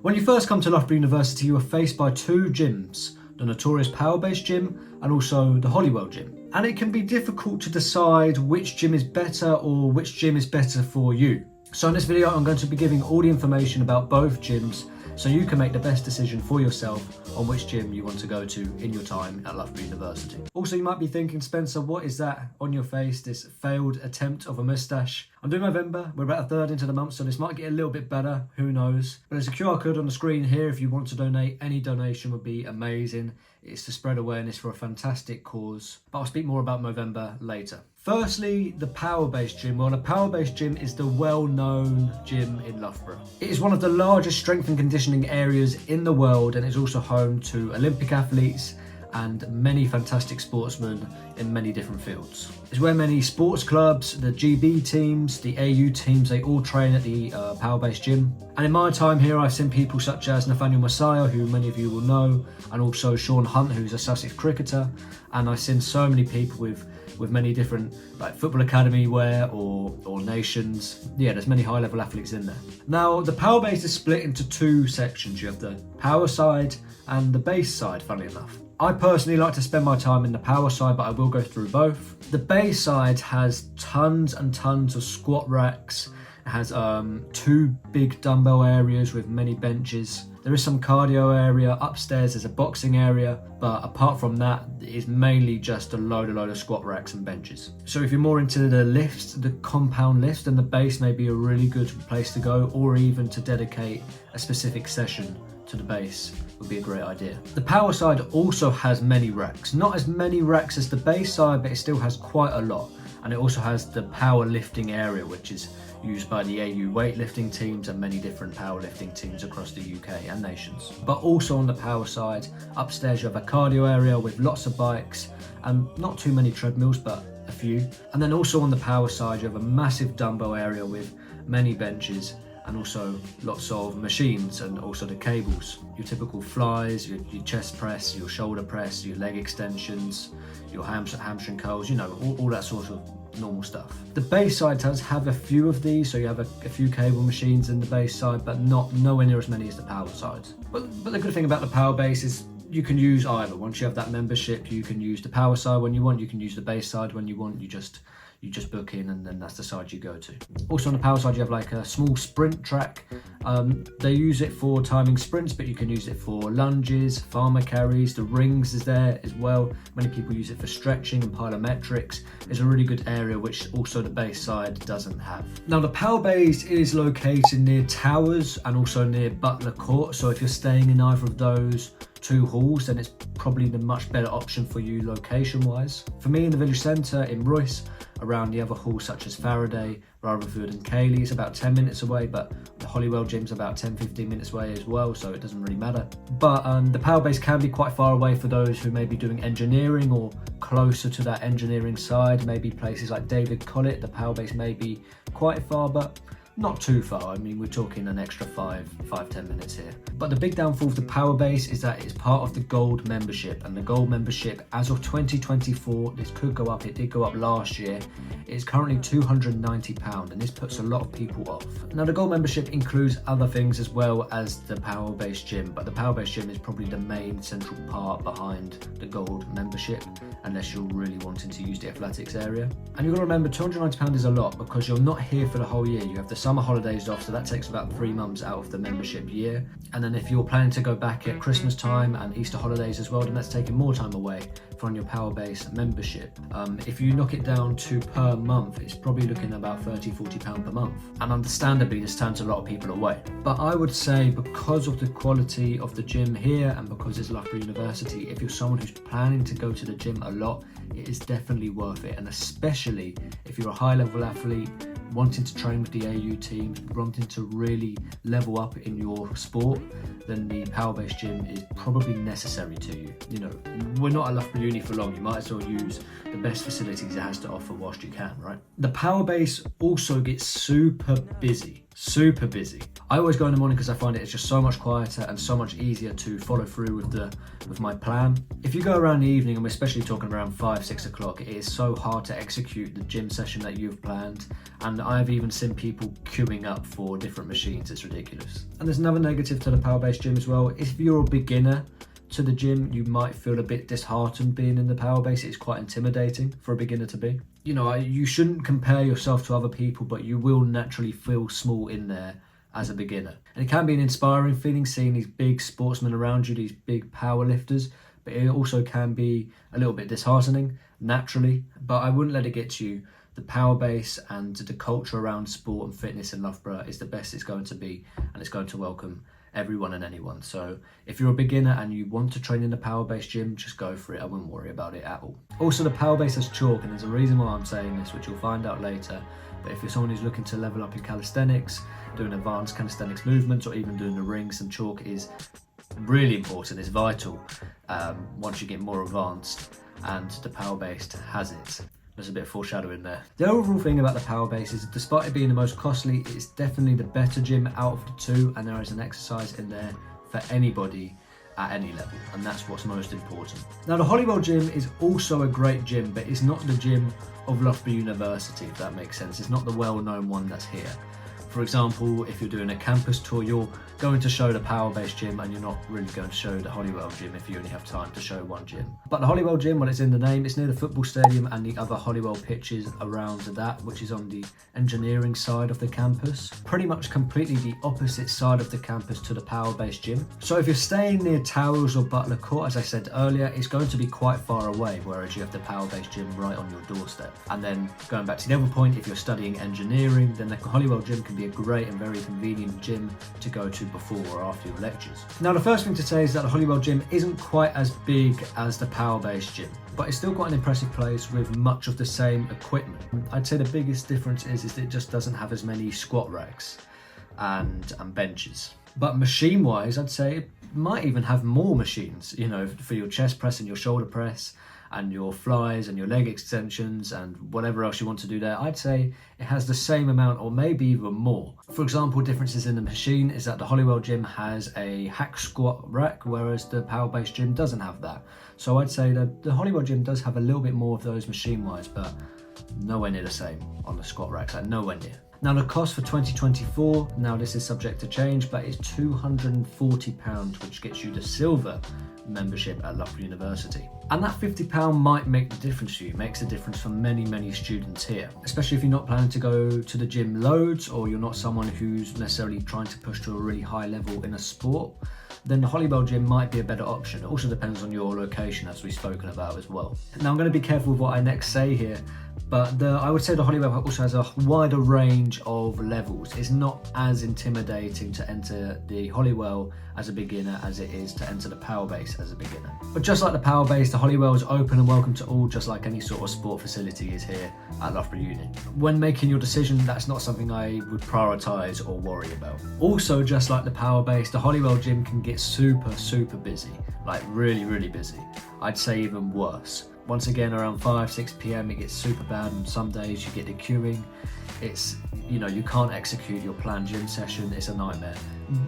When you first come to Loughborough University, you are faced by two gyms, the notorious Powerbase gym and also the Holywell gym. And it can be difficult to decide which gym is better or which gym is better for you. So in this video, I'm going to be giving all the information about both gyms so you can make the best decision for yourself on which gym you want to go to in your time at Loughborough University. Also, you might be thinking, Spencer, what is that on your face, this failed attempt of a moustache? I'm doing November, we're about a third into the month, so this might get a little bit better, who knows. But there's a QR code on the screen here if you want to donate. Any donation would be amazing. It's to spread awareness for a fantastic cause. But I'll speak more about November later. Firstly, the Powerbase gym. Well, the Powerbase gym is the well-known gym in Loughborough. It is one of the largest strength and conditioning areas in the world and is also home to Olympic athletes and many fantastic sportsmen in many different fields. It's where many sports clubs, the GB teams, the AU teams, they all train at the Powerbase gym. And in my time here, I've seen people such as Nathaniel Messiah, who many of you will know, and also Sean Hunt, who's a Sussex cricketer. And I've seen so many people with many different like football academy wear or nations. Yeah, there's many high level athletes in there. Now, the Powerbase is split into two sections. You have the power side and the base side, funnily enough. I personally like to spend my time in the power side, but I will go through both. The base side has tons and tons of squat racks. It has two big dumbbell areas with many benches. There is some cardio area. Upstairs there's a boxing area, but apart from that, it is mainly just a load of squat racks and benches. So if you're more into the lifts, the compound lifts, then the base may be a really good place to go, or even to dedicate a specific session to the base would be a great idea. The power side also has many racks. Not as many racks as the base side, but it still has quite a lot. And it also has the power lifting area, which is used by the AU weightlifting teams and many different powerlifting teams across the UK and nations. But also on the power side, upstairs you have a cardio area with lots of bikes and not too many treadmills, but a few. And then also on the power side, you have a massive dumbbell area with many benches and also lots of machines and also the cables. Your typical flies, your chest press, your shoulder press, your leg extensions, your hamstring curls, you know, all that sort of normal stuff. The base side does have a few of these, so you have a few cable machines in the base side, but nowhere near as many as the power side. But the good thing about the Powerbase is you can use either. Once you have that membership, you can use the power side when you want, you can use the base side when you want. You just book in and then that's the side you go to. Also on the power side, you have like a small sprint track. They use it for timing sprints, but you can use it for lunges, farmer carries. The rings is there as well. Many people use it for stretching and plyometrics. It's a really good area, which also the base side doesn't have. Now, the Powerbase is located near Towers and also near Butler Court. So if you're staying in either of those two halls, then it's probably the much better option for you location wise. For me, in the village centre in Royce, around the other halls such as Faraday, Rutherford and Cayley, is about 10 minutes away, but the Holywell gym's about 10-15 minutes away as well, so it doesn't really matter. But the Powerbase can be quite far away for those who may be doing engineering or closer to that engineering side. Maybe places like David Collett, the Powerbase may be quite far, but not too far. I mean, we're talking an extra 5-10 minutes here. But the big downfall of the Powerbase is that it's part of the Gold membership, and the Gold membership as of 2024, this could go up, it did go up last year, it's currently £290, and this puts a lot of people off. Now, the Gold membership includes other things as well as the Powerbase gym, but the Powerbase gym is probably the main central part behind the Gold membership, unless you're really wanting to use the athletics area. And you've got to remember, £290 is a lot because you're not here for the whole year. You have the summer holidays off, so that takes about 3 months out of the membership year. And then if you're planning to go back at Christmas time and Easter holidays as well, then that's taking more time away from your Powerbase membership. If you knock it down to per month, it's probably looking about £30-40 per month. And understandably, this turns a lot of people away. But I would say, because of the quality of the gym here and because it's Loughborough University, if you're someone who's planning to go to the gym a lot, it is definitely worth it. And especially if you're a high level athlete, wanting to train with the AU teams, wanting to really level up in your sport, then the Powerbase gym is probably necessary to you. You know, we're not at Loughborough Uni for long. You might as well use the best facilities it has to offer whilst you can, right? The Powerbase also gets super busy. super busy. I always go in the morning because I find it's just so much quieter and so much easier to follow through with my plan. If you go around the evening, and we're especially talking around 5-6 o'clock, it is so hard to execute the gym session that you've planned, and I've even seen people queuing up for different machines. It's ridiculous. And there's another negative to the Powerbase gym as well. If you're a beginner to the gym, you might feel a bit disheartened being in the Powerbase. It's quite intimidating for a beginner to be. You know, you shouldn't compare yourself to other people, but you will naturally feel small in there as a beginner. And it can be an inspiring feeling seeing these big sportsmen around you, these big power lifters, but it also can be a little bit disheartening naturally, but I wouldn't let it get to you. The Powerbase and the culture around sport and fitness in Loughborough is the best it's going to be, and it's going to welcome everyone and anyone. So if you're a beginner and you want to train in the Powerbase gym, just go for it. I wouldn't worry about it at all. Also, the Powerbase has chalk, and there's a reason why I'm saying this, which you'll find out later. But if you're someone who's looking to level up in calisthenics, doing advanced calisthenics movements, or even doing the rings, then chalk is really important. It's vital once you get more advanced, and the Powerbase has it. There's a bit of foreshadowing there. The overall thing about the Powerbase is, despite it being the most costly, it's definitely the better gym out of the two, and there is an exercise in there for anybody at any level, and that's what's most important. Now, the Holywell gym is also a great gym, but it's not the gym of Loughborough University, if that makes sense. It's not the well-known one that's here. For example, if you're doing a campus tour, you're going to show the Powerbase gym, and you're not really going to show the Holywell gym if you only have time to show one gym. But the Holywell gym, well, it's in the name, it's near the football stadium and the other Holywell pitches around that, which is on the engineering side of the campus. Pretty much completely the opposite side of the campus to the Powerbase gym. So if you're staying near Towers or Butler Court, as I said earlier, it's going to be quite far away, whereas you have the Powerbase gym right on your doorstep. And then going back to the other point, if you're studying engineering, then the Holywell gym can be a great and very convenient gym to go to before or after your lectures. Now, the first thing to say is that the Holywell gym isn't quite as big as the Powerbase gym, but it's still quite an impressive place with much of the same equipment. I'd say the biggest difference is that it just doesn't have as many squat racks and benches. But machine wise, I'd say it might even have more machines, you know, for your chest press and your shoulder press and your flies and your leg extensions and whatever else you want to do there. I'd say it has the same amount or maybe even more. For example, differences in the machine is that the Holywell gym has a hack squat rack, whereas the Powerbase gym doesn't have that. So I'd say that the Holywell gym does have a little bit more of those machine wise, but nowhere near the same on the squat racks, like nowhere near. Now, the cost for 2024, now this is subject to change, but it's £240, which gets you the silver membership at Loughborough University. And that £50 might make the difference to you, makes a difference for many, many students here. Especially if you're not planning to go to the gym loads, or you're not someone who's necessarily trying to push to a really high level in a sport, then the Holywell gym might be a better option. It also depends on your location, as we've spoken about as well. Now, I'm going to be careful with what I next say here, but I would say the Holywell also has a wider range of levels. It's not as intimidating to enter the Holywell as a beginner as it is to enter the Powerbase as a beginner. But just like the Powerbase, the Holywell is open and welcome to all, just like any sort of sport facility is here at Loughborough Uni. When making your decision, that's not something I would prioritise or worry about. Also, just like the Powerbase, the Holywell gym can get super, super busy, like really, really busy. I'd say even worse. Once again, around 5-6 p.m. it gets super bad, and some days you get the queuing. It's, you know, you can't execute your planned gym session. It's a nightmare.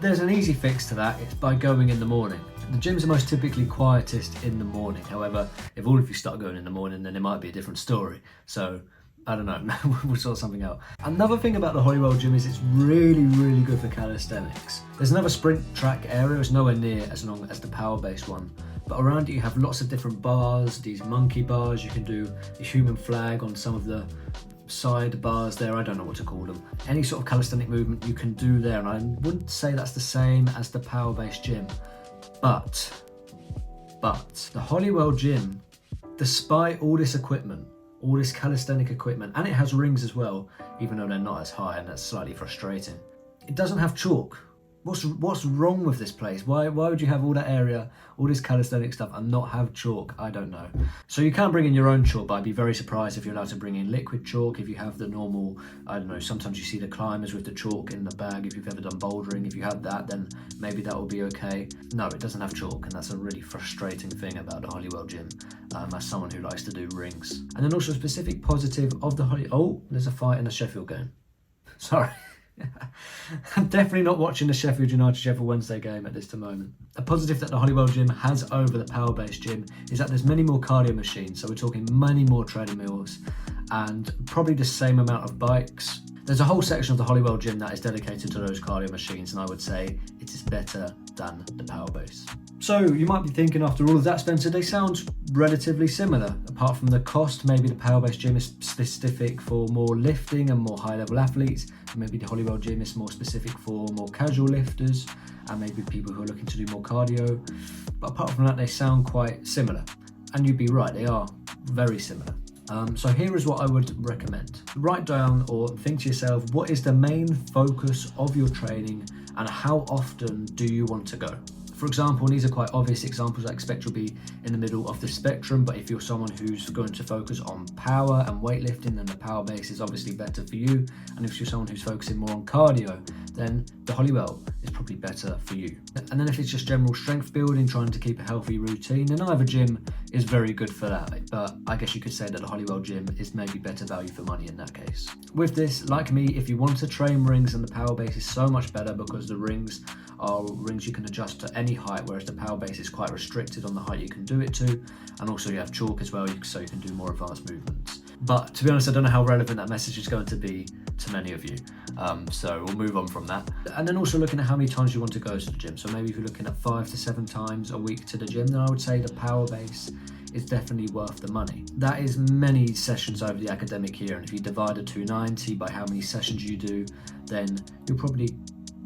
There's an easy fix to that. It's by going in the morning. The gyms are most typically quietest in the morning. However, if all of you start going in the morning, then it might be a different story. So I don't know, we'll sort something out. Another thing about the Holywell gym is it's really, really good for calisthenics. There's another sprint track area. It's nowhere near as long as the Powerbase one. But around it you have lots of different bars, these monkey bars. You can do the human flag on some of the side bars there. I don't know what to call them. Any sort of calisthenic movement you can do there. And I wouldn't say that's the same as the Powerbase gym. But the Holywell gym, despite all this equipment, all this calisthenic equipment, and it has rings as well, even though they're not as high, and that's slightly frustrating, it doesn't have chalk. What's wrong with this place? Why would you have all that area, all this calisthenic stuff, and not have chalk? I don't know. So you can bring in your own chalk, but I'd be very surprised if you're allowed to bring in liquid chalk. If you have the normal, I don't know, sometimes you see the climbers with the chalk in the bag. If you've ever done bouldering, if you have that, then maybe that will be okay. No, it doesn't have chalk, and that's a really frustrating thing about the Holywell gym, as someone who likes to do rings. And then also a specific positive of the oh, there's a fight in a Sheffield game. Sorry. I'm definitely not watching the Sheffield United-Sheffield Wednesday game at this moment. A positive that the Holywell gym has over the Powerbase gym is that there's many more cardio machines, so we're talking many more treadmills and probably the same amount of bikes. There's a whole section of the Holywell gym that is dedicated to those cardio machines, and I would say it is better than the Powerbase. So you might be thinking, after all of that, Spencer, they sound relatively similar. Apart from the cost, maybe the Powerbase gym is specific for more lifting and more high-level athletes, and maybe the Holywell gym is more specific for more casual lifters, and maybe people who are looking to do more cardio. But apart from that, they sound quite similar. And you'd be right, they are very similar. So here is what I would recommend. Write down or think to yourself, what is the main focus of your training and how often do you want to go? For example, and these are quite obvious examples, I expect you'll be in the middle of the spectrum, but if you're someone who's going to focus on power and weightlifting, then the Powerbase is obviously better for you. And if you're someone who's focusing more on cardio, then the Holywell is probably better for you. And then if it's just general strength building, trying to keep a healthy routine, then either gym is very good for that. But I guess you could say that the Holywell gym is maybe better value for money in that case. With this, like me, if you want to train rings, then the Powerbase is so much better because the rings are rings you can adjust to any height, whereas the Powerbase is quite restricted on the height you can do it to, and also you have chalk as well, so you can do more advanced movements. But to be honest, I don't know how relevant that message is going to be to many of you, so we'll move on from that. And then also looking at how many times you want to go to the gym. So maybe if you're looking at 5 to 7 times a week to the gym, then I would say the Powerbase is definitely worth the money. That is many sessions over the academic year, and if you divide a 290 by how many sessions you do, then you'll probably,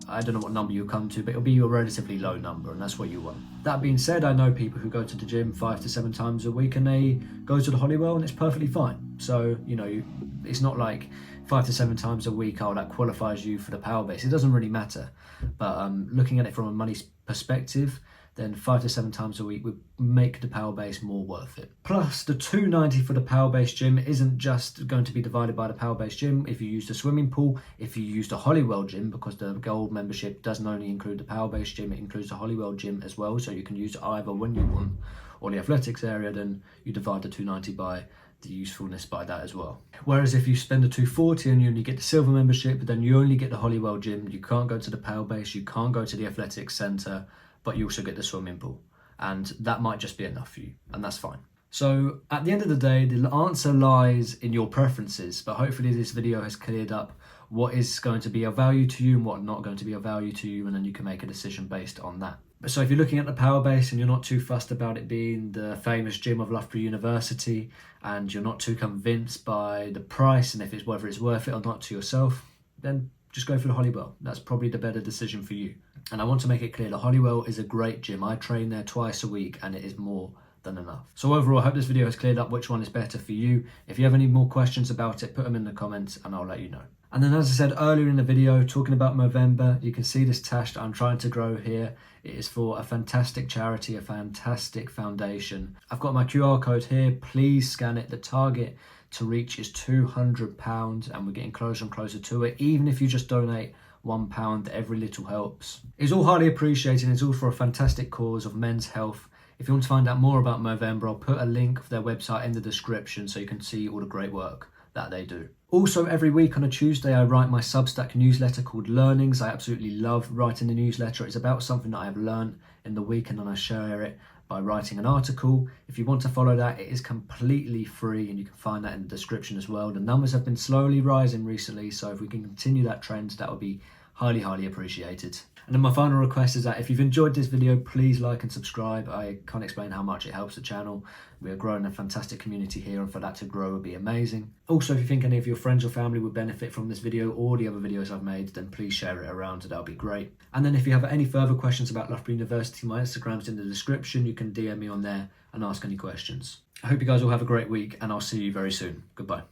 I don't know what number you'll come to, but it'll be a relatively low number, and that's what you want. That being said, I know people who go to the gym 5 to 7 times a week and they go to the Holywell and it's perfectly fine. So, you know, it's not like 5 to 7 times a week, oh, that qualifies you for the Powerbase. It doesn't really matter. But looking at it from a money perspective, then 5 to 7 times a week would make the Powerbase more worth it. Plus, the $290 for the Powerbase gym isn't just going to be divided by the Powerbase gym. If you use the swimming pool, if you use the Holywell gym, because the gold membership doesn't only include the Powerbase gym, it includes the Holywell gym as well, so you can use either when you want, or the athletics area, then you divide the $290 by the usefulness by that as well. Whereas if you spend the $240 and you only get the silver membership, then you only get the Holywell gym, you can't go to the Powerbase, you can't go to the athletics centre, but you also get the swimming pool, and that might just be enough for you, and that's fine. So at the end of the day, the answer lies in your preferences, but hopefully this video has cleared up what is going to be of value to you and what not going to be of value to you, and then you can make a decision based on that. So if you're looking at the Powerbase and you're not too fussed about it being the famous gym of Loughborough University, and you're not too convinced by the price and if it's whether it's worth it or not to yourself, then just go for the Holywell. That's probably the better decision for you. And I want to make it clear, the Holywell is a great gym. I train there twice a week and it is more than enough. So overall, I hope this video has cleared up which one is better for you. If you have any more questions about it, put them in the comments and I'll let you know. And then as I said earlier in the video, talking about Movember, you can see this tash that I'm trying to grow here. It is for a fantastic charity, a fantastic foundation. I've got my QR code here. Please scan it. The target to reach is £200 and we're getting closer and closer to it. Even if you just donate £1, every little helps. It's all highly appreciated. It's all for a fantastic cause of men's health. If you want to find out more about Movember, I'll put a link of their website in the description so you can see all the great work that they do. Also, every week on a Tuesday, I write my Substack newsletter called Learnings. I absolutely love writing the newsletter. It's about something that I've learned in the week and then I share it by writing an article. If you want to follow that, it is completely free and you can find that in the description as well. The numbers have been slowly rising recently, so if we can continue that trend, that would be highly, highly appreciated. And then my final request is that if you've enjoyed this video, please like and subscribe. I can't explain how much it helps the channel. We are growing a fantastic community here, and for that to grow would be amazing. Also, if you think any of your friends or family would benefit from this video or the other videos I've made, then please share it around. That would be great. And then if you have any further questions about Loughborough University, my Instagram's in the description. You can DM me on there and ask any questions. I hope you guys all have a great week, and I'll see you very soon. Goodbye.